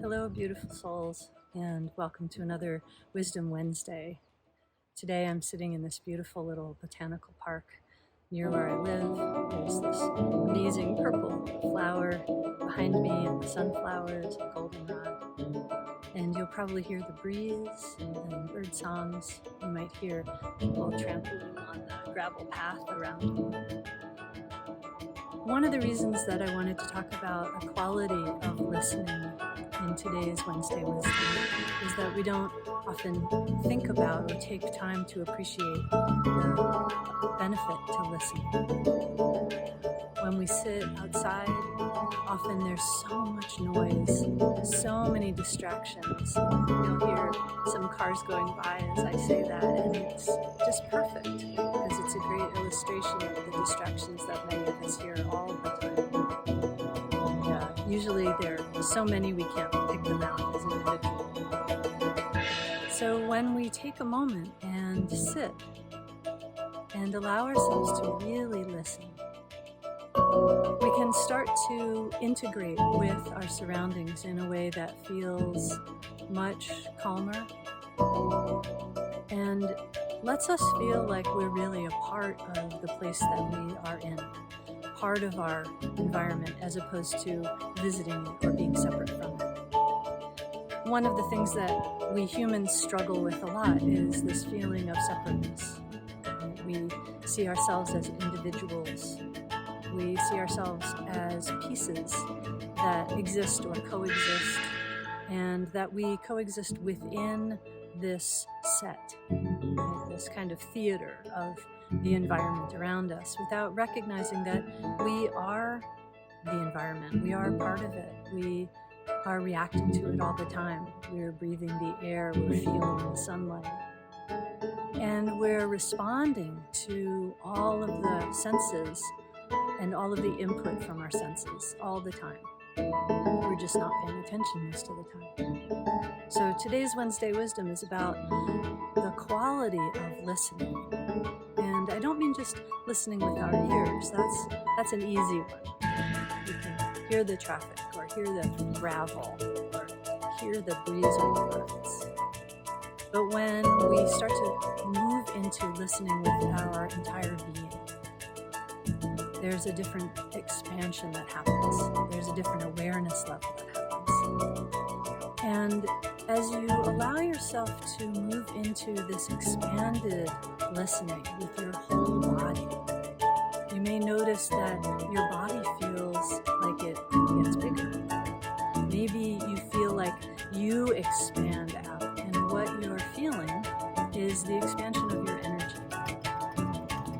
Hello, beautiful souls, and welcome to another Wisdom Wednesday. Today I'm sitting in this beautiful little botanical park near where I live. There's this amazing purple flower behind me, and the sunflowers and goldenrod. And you'll probably hear the breeze and bird songs. You might hear people trampling on the gravel path around me. One of the reasons that I wanted to talk about a quality of listening in today's Wednesday Wisdom is that we don't often think about or take time to appreciate the benefit to listening. When we sit outside, often there's so much noise, so many distractions. You'll hear some cars going by as I say that, and it's just perfect because it's a great illustration of the distractions that many of us hear all the time. And usually there are so many we can't pick them out as individuals. So when we take a moment and sit and allow ourselves to really listen, we can start to integrate with our surroundings in a way that feels much calmer and lets us feel like we're really a part of the place that we are in, part of our environment as opposed to visiting it or being separate from it. One of the things that we humans struggle with a lot is this feeling of separateness. We see ourselves as individuals. We see ourselves as pieces that exist or coexist, and that we coexist within this set, right? This kind of theater of the environment around us, without recognizing that we are the environment. We are part of it. We are reacting to it all the time. We're breathing the air. We're feeling the sunlight. And we're responding to all of the senses and all of the input from our senses all the time. We're just not paying attention most of the time. So today's Wednesday Wisdom is about the quality of listening. And I don't mean just listening with our ears. That's an easy one. You can hear the traffic, or hear the gravel, or hear the breeze or the birds. But when we start to move into listening with our entire being, there's a different expansion that happens. There's a different awareness level that happens. And as you allow yourself to move into this expanded listening with your whole body, you may notice that your body feels like it gets bigger. Maybe you feel like you expand out, and what you're feeling is the expansion of your energy.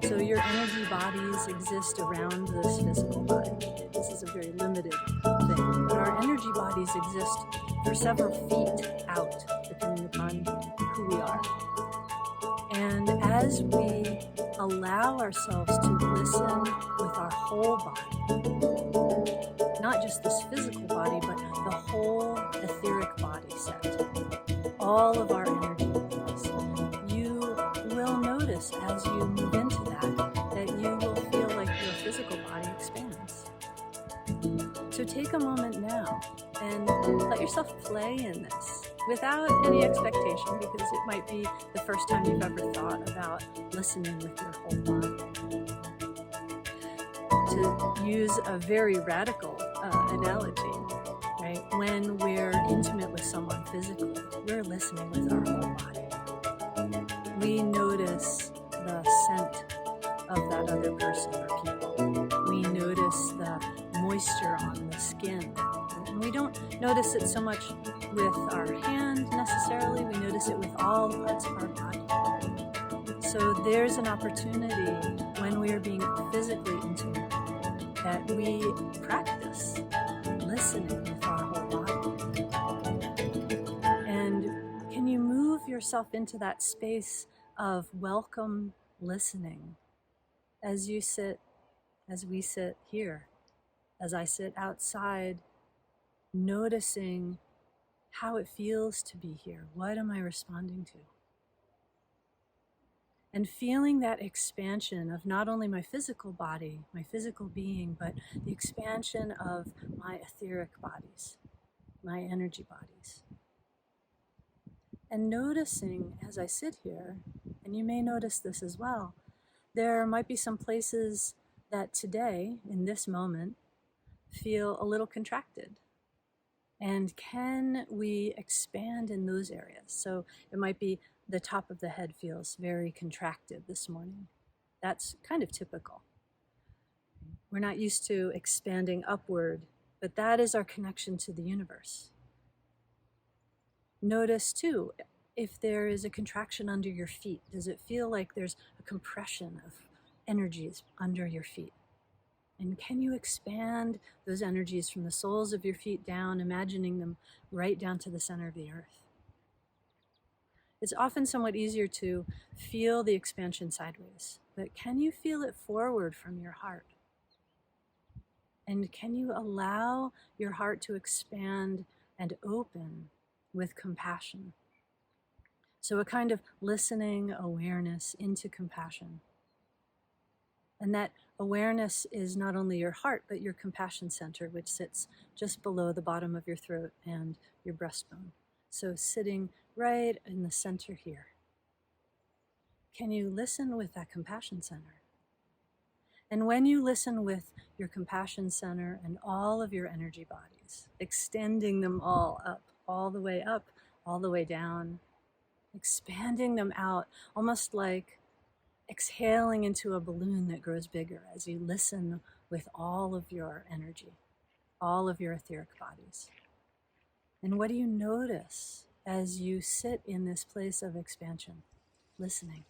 So your energy bodies exist around this physical body. This is a very limited thing, but our energy bodies exist for several feet out, depending upon who we are. And as we allow ourselves to listen with our whole body, not just this physical body, but the whole etheric body set, all of our energy bodies, you will notice as you move into that you will feel like your physical body expands. So take a moment now and let yourself play in this without any expectation, because it might be the first time you've ever thought about listening with your whole body. To use a very radical analogy, right? When we're intimate with someone physically, we're listening with our whole body. We notice the scent of that other person or people. We notice the moisture on the skin. And we don't notice it so much with our hand necessarily. We notice it with all the parts of our body. So there's an opportunity when we are being physically intimate that we practice listening with our whole body. And can you move yourself into that space of welcome listening as you sit, as we sit here, as I sit outside, noticing how it feels to be here. What am I responding to? and feeling that expansion of not only my physical body, my physical being, but the expansion of my etheric bodies, my energy bodies. And noticing as I sit here, and you may notice this as well, there might be some places that today, in this moment, feel a little contracted. And can we expand in those areas? So it might be the top of the head feels very contracted this morning. That's kind of typical. We're not used to expanding upward, but that is our connection to the universe. Notice too, if there is a contraction under your feet, does it feel like there's a compression of energies under your feet? And can you expand those energies from the soles of your feet down, imagining them right down to the center of the earth? It's often somewhat easier to feel the expansion sideways, but can you feel it forward from your heart? And can you allow your heart to expand and open with compassion? So a kind of listening awareness into compassion. And that awareness is not only your heart, but your compassion center, which sits just below the bottom of your throat and your breastbone. So sitting right in the center here. Can you listen with that compassion center? And when you listen with your compassion center and all of your energy bodies, extending them all up, all the way down, expanding them out, almost like exhaling into a balloon that grows bigger as you listen with all of your energy, all of your etheric bodies. And what do you notice as you sit in this place of expansion, listening?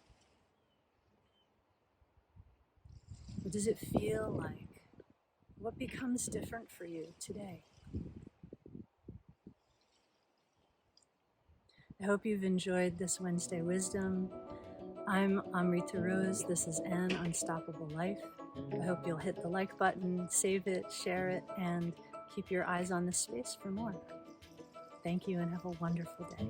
What does it feel like? What becomes different for you today? I hope you've enjoyed this Wednesday Wisdom. I'm Amrita Rose. This is An Unstoppable Life. I hope you'll hit the like button, save it, share it, and keep your eyes on this space for more. Thank you and have a wonderful day.